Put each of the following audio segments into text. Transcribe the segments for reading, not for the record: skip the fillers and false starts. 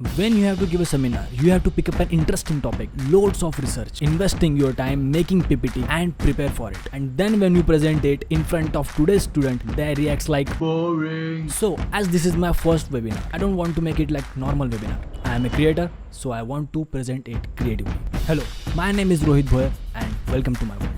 When you have to give a seminar, you have to pick up an interesting topic, loads of research, investing your time, making PPT and prepare for it. And then when you present it in front of today's student, they reacts like boring. So as this is my first webinar, I don't want to make it like normal webinar. I am a creator, so I want to present it creatively. Hello, my name is Rohit Bhoyer and welcome to my world.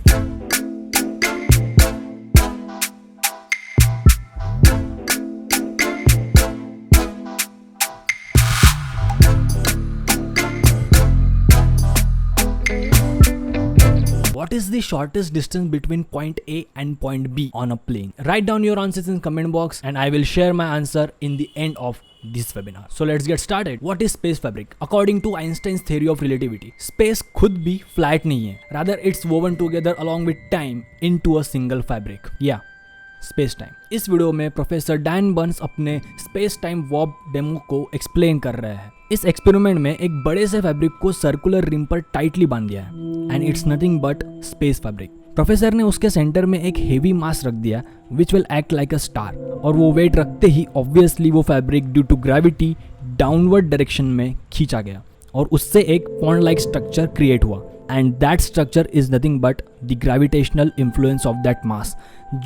What is the shortest distance between point A and point B on a plane? Write down your answers in comment box and I will share my answer in the end of this webinar. So let's get started. What is space fabric? According to Einstein's theory of relativity, space खुद भी flat नहीं है. Rather it's woven together along with time into a single fabric. Yeah. Space time. इस video में professor Dan Burns अपने space time warp demo को explain कर रहे हैं. इस एक्सपेरिमेंट में एक बड़े से फैब्रिक को सर्कुलर रिम पर टाइटली बांध दिया है and it's nothing but space fabric. Professor ने उसके सेंटर में एक हेवी मास रख दिया which will act like a star और वो वेट रखते ही ऑब्वियसली वो fabric due to gravity downward direction में खींचा गया और उससे एक पॉन्ड लाइक स्ट्रक्चर क्रिएट हुआ. And that structure is nothing but the gravitational influence of that mass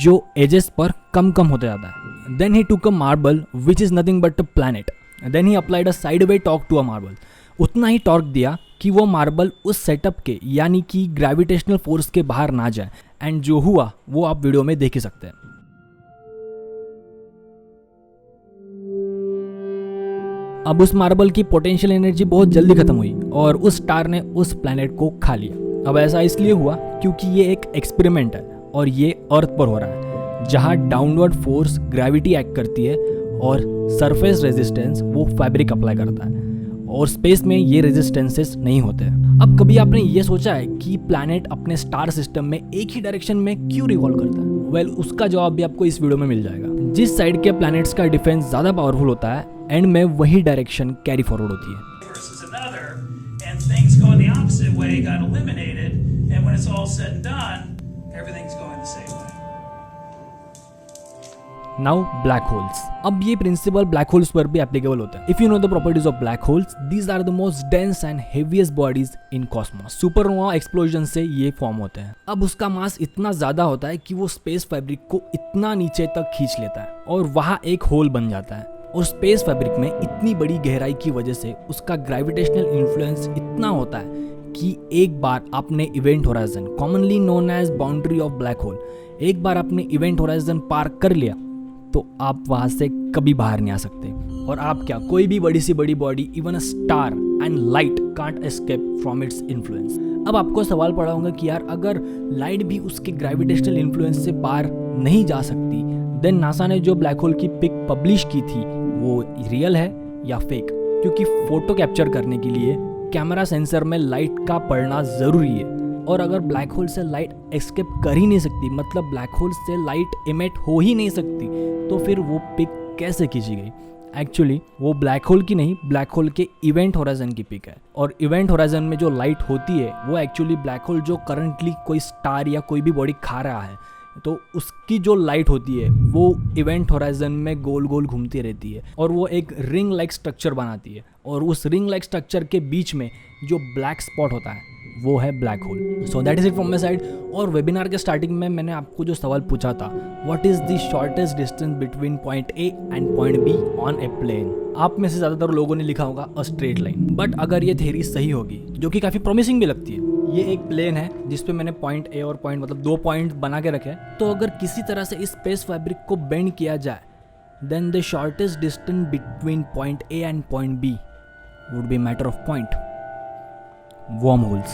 जो edges पर कम होते जाता है. Then he took a marble which is nothing but a planet. Then he applied a sideway torque to a marble. उतना ही torque दिया कि वो marble उस सेटअप के यानी कि ग्रेविटेशनल फोर्स के बाहर ना जाए एंड जो हुआ वो आप वीडियो में देख ही सकते हैं. अब उस मार्बल की पोटेंशियल एनर्जी बहुत जल्दी खत्म हुई और उस स्टार ने उस प्लैनेट को खा लिया. अब ऐसा इसलिए हुआ क्योंकि ये एक एक्सपेरिमेंट है और ये अर्थ पर हो रहा है जहाँ डाउनवर्ड फोर्स ग्रेविटी एक्ट करती है और सरफेस रेजिस्टेंस वो फैब्रिक अप्लाई करता है और स्पेस में ये रेजिस्टेंसेस नहीं होते. अब कभी आपने ये सोचा है कि प्लैनेट अपने स्टार सिस्टम में एक ही डायरेक्शन में क्यों रिवॉल्व करता है? वेल, उसका जवाब भी आपको इस वीडियो में मिल जाएगा. जिस साइड के प्लैनेट्स का डिफेंस ज्यादा पावरफुल होता है एंड में वही डायरेक्शन कैरी फॉरवर्ड होती है. Now black holes. अब ये प्रिंसिपल ब्लैक होल्स पर भी एप्लीकेबल होता है. If you know the properties of black holes, these are the most dense and heaviest bodies in cosmos. Supernova explosion से ये फॉर्म होते हैं. अब उसका मास इतना ज्यादा होता है कि वो स्पेस फैब्रिक को इतना नीचे तक खींच लेता है और वहां एक होल बन जाता है. और स्पेस फैब्रिक में इतनी बड़ी गहराई की वजह से उसका ग्रेविटेशनल इन्फ्लुएंस इतना होता है कि एक बार आपने event horizon, commonly known as boundary of black hole, एक बार आपने इवेंट होराइजन पार कर लिया तो आप वहां से कभी बाहर नहीं आ सकते. और आप क्या, कोई भी बड़ी सी बड़ी body, even a star and light can't escape from its influence. अब आपको सवाल पड़ा होगा कि यार अगर लाइट भी उसके ग्रेविटेशनल इन्फ्लुएंस से बाहर नहीं जा सकती, देन नासा ने जो ब्लैक होल की पिक पब्लिश की थी वो रियल है या फेक? क्योंकि फोटो कैप्चर करने के लिए कैमरा सेंसर में लाइट का पड़ना जरूरी है और अगर ब्लैक होल से लाइट एस्केप कर ही नहीं सकती, मतलब ब्लैक होल से लाइट इमिट हो ही नहीं सकती, तो फिर वो पिक कैसे खींची गई? एक्चुअली वो ब्लैक होल की नहीं, ब्लैक होल के इवेंट होराइजन की पिक है. और इवेंट होराइजन में जो लाइट होती है वो एक्चुअली ब्लैक होल जो करंटली कोई स्टार या कोई भी बॉडी खा रहा है तो उसकी जो लाइट होती है वो इवेंट होराइजन में गोल गोल घूमती रहती है और वो एक रिंग लाइक स्ट्रक्चर बनाती है और उस रिंग लाइक स्ट्रक्चर के बीच में जो ब्लैक स्पॉट होता है वो है black hole. So that is it from my side. और वेबिनार के स्टार्टिंग में मैंने आपको जो सवाल पूछा था, what is the shortest distance between point A and point B on a plane, आप में से ज्यादातर लोगों ने लिखा होगा अ स्ट्रेट लाइन. बट अगर ये थ्योरी सही होगी, जो कि काफी प्रॉमिसिंग भी लगती है, ये एक प्लेन है जिसपे मैंने पॉइंट ए और पॉइंट मतलब दो पॉइंट बना के रखे, तो अगर किसी तरह से इस स्पेस फैब्रिक को बेंड किया जाए then the shortest distance between point A and point B would be matter of point wormholes.